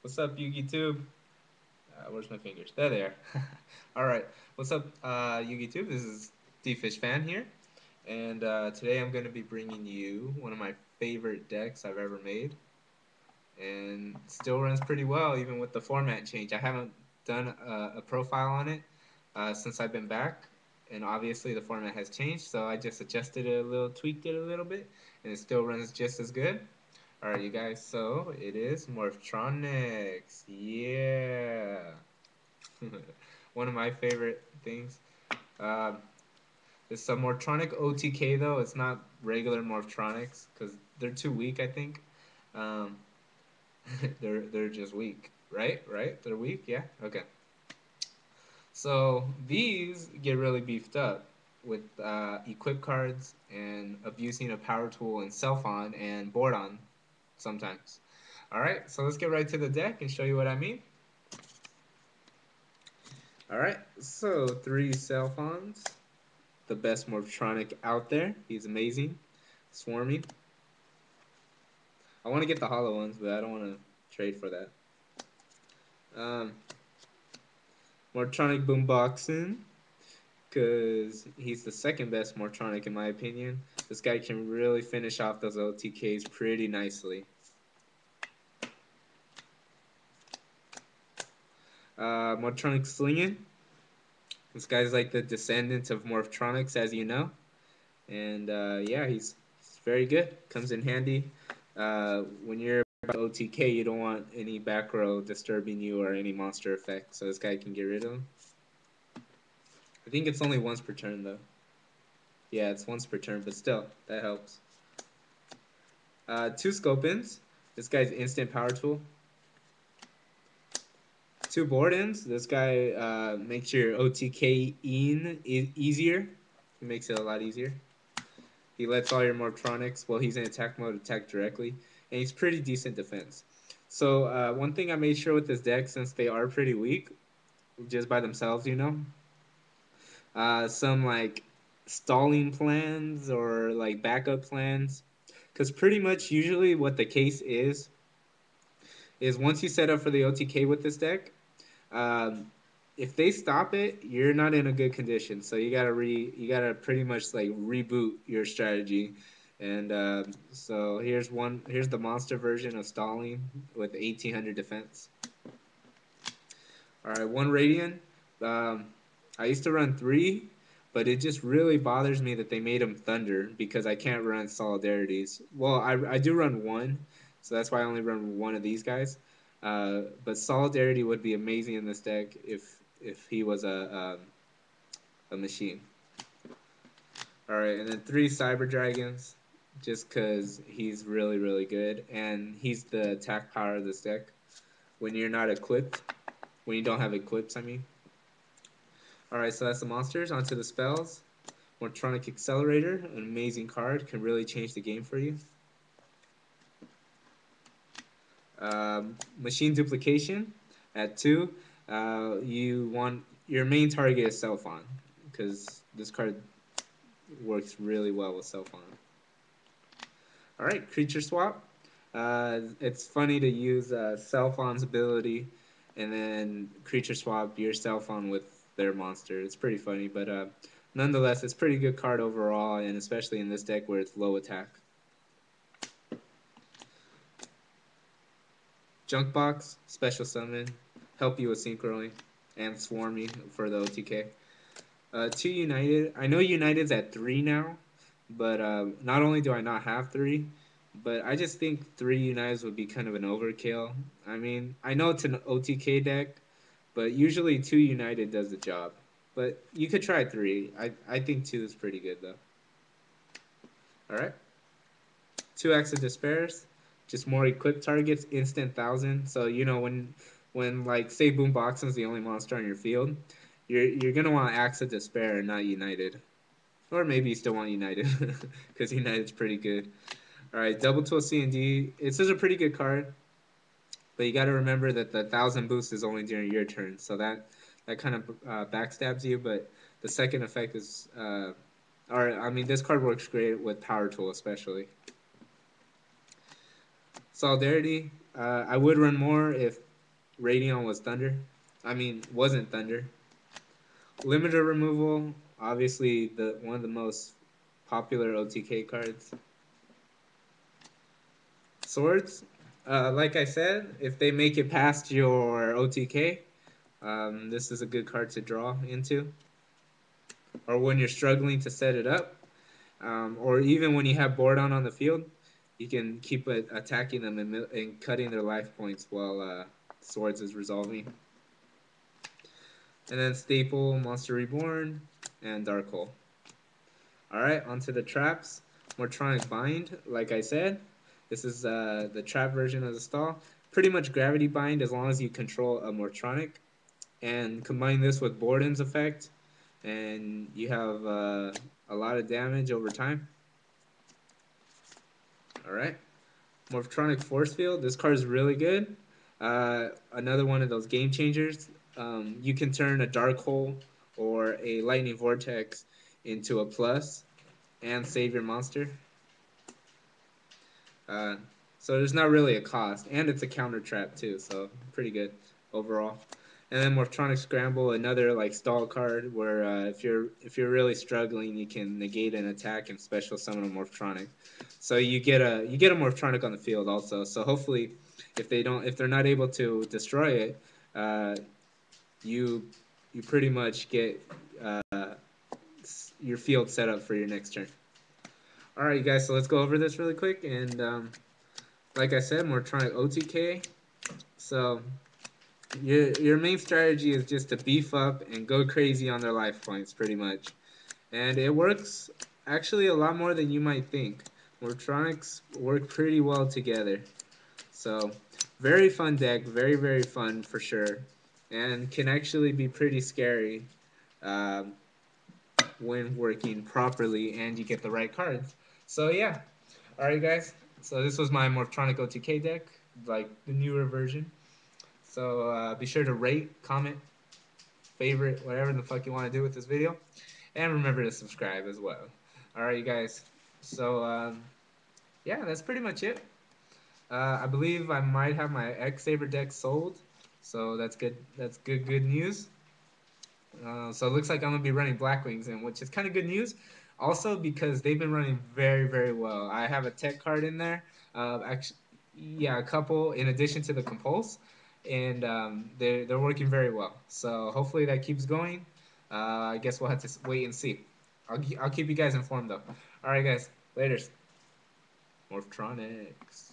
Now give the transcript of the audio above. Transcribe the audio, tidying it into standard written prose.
What's up, YugiTube? Where's my fingers? There they are. All right. What's up, YugiTube? This is DFishFan here, and today I'm going to be bringing you one of my favorite decks I've ever made, and still runs pretty well even with the format change. I haven't done a profile on it since I've been back, and obviously the format has changed, so I just adjusted it a little, tweaked it a little bit, and it still runs just as good. All right, you guys. So it is Morphtronics. Yeah, one of my favorite things. Um, it's a Morphtronic OTK though. It's not regular Morphtronics because they're too weak. I think. Um, they're just weak. Right. Right. They're weak. Yeah. Okay. So these get really beefed up with equip cards and abusing a power tool and self on and board on sometimes. All right, so let's get right to the deck and show you what I mean. All right, so 3 Selfons, the best Morphtronic out there. He's amazing. Swarmy. I want to get the hollow ones, but I don't want to trade for that. Um, Morphtronic Boomboxin, because he's the second best Morphtronic in my opinion. This guy can really finish off those OTKs pretty nicely. Morphtronic Slingin. This guy's like the descendant of Morphtronics, as you know. And yeah, he's very good. Comes in handy. When you're about OTK, you don't want any back row disturbing you or any monster effect, so this guy can get rid of him. I think it's only once per turn, though. Yeah, it's once per turn, but still, that helps. 2 Scope-ins. This guy's instant power tool. 2 board-ins. This guy makes your OTK easier. He makes it a lot easier. He lets all your Morphtronics, while he's in attack mode, attack directly, and he's pretty decent defense. So one thing I made sure with this deck, since they are pretty weak, just by themselves, you know, some like stalling plans or like backup plans, because pretty much usually what the case is once you set up for the OTK with this deck, um, if they stop it, you're not in a good condition. So you gotta pretty much like reboot your strategy. And so here's the monster version of stalling with 1800 defense. All right, 1 Radiant. Um, I used to run 3, but it just really bothers me that they made them Thunder because I can't run Solidarities. Well, I do run 1, so that's why I only run 1 of these guys. But Solidarity would be amazing in this deck if he was a machine. All right, and then 3 Cyber Dragons, just because he's really, really good. And he's the attack power of this deck when you're not equipped. When you don't have equips, I mean. Alright, so that's the monsters. Onto the spells. Morphtronic Accelerator, an amazing card, can really change the game for you. Machine Duplication at 2. You want your main target is Self-On, because this card works really well with Self-On. Alright, Creature Swap. It's funny to use Self-On's ability and then Creature Swap your Self-On with their monster. It's pretty funny, but nonetheless, it's a pretty good card overall, and especially in this deck where it's low attack. Junk Box, Special Summon, help you with Synchroing, and Swarmy for the OTK. 2 United. I know United's at 3 now, but not only do I not have 3, but I just think 3 Uniteds would be kind of an overkill. I mean, I know it's an OTK deck, but usually 2 United does the job. But you could try 3. I think 2 is pretty good, though. Alright. 2 Acts of Despairs. Just more equipped targets, instant 1,000. So, you know, when like, say Boomboxing's the only monster on your field, you're going to want Acts of Despair and not United. Or maybe you still want United, because United's pretty good. Alright, Double Tool C&D. It's just a pretty good card, but you got to remember that the 1,000 boost is only during your turn, so that kind of backstabs you, but the second effect is... or, I mean, this card works great with Power Tool, especially. Solidarity. I would run more if Radion was Thunder. I mean, wasn't Thunder. Limiter removal, obviously the one of the most popular OTK cards. Swords, like I said, if they make it past your OTK, this is a good card to draw into. Or when you're struggling to set it up, or even when you have Boardon on the field, you can keep attacking them and cutting their life points while Swords is resolving. And then Staple, Monster Reborn, and Dark Hole. Alright, onto the traps. Morphtronic Bind, like I said. This is the trap version of the stall. Pretty much gravity bind as long as you control a Morphtronic. And combine this with Borden's effect, and you have a lot of damage over time. Alright. Morphtronic Force Field. This card is really good. Another one of those game changers. You can turn a Dark Hole or a Lightning Vortex into a plus and save your monster. Uh, so there's not really a cost, and it's a counter trap too, so pretty good overall. And then Morphtronic Scramble, another like stall card where if you're really struggling, you can negate an attack and special summon a Morphtronic. So you get a Morphtronic on the field also. So hopefully, if they're not able to destroy it, you you pretty much get your field set up for your next turn. All right, you guys. So let's go over this really quick. And like I said, Morphtronic OTK. So your main strategy is just to beef up and go crazy on their life points, pretty much. And it works actually a lot more than you might think. Morphtronics work pretty well together. So, very fun deck, very, very fun for sure. And can actually be pretty scary um, when working properly and you get the right cards. So, yeah. Alright, guys. So, this was my Morphtronic OTK deck, like the newer version. So, be sure to rate, comment, favorite, whatever the fuck you want to do with this video. And remember to subscribe as well. Alright, you guys. So, yeah, that's pretty much it. I believe I might have my X-Saber deck sold. So that's good. That's good news. So it looks like I'm going to be running Blackwings, and which is kind of good news. Also because they've been running very, very well. I have a tech card in there. Actually, yeah, a couple in addition to the Compulse. And they're working very well. So hopefully that keeps going. I guess we'll have to wait and see. I'll keep you guys informed though. All right, guys. Later. Morphtronics.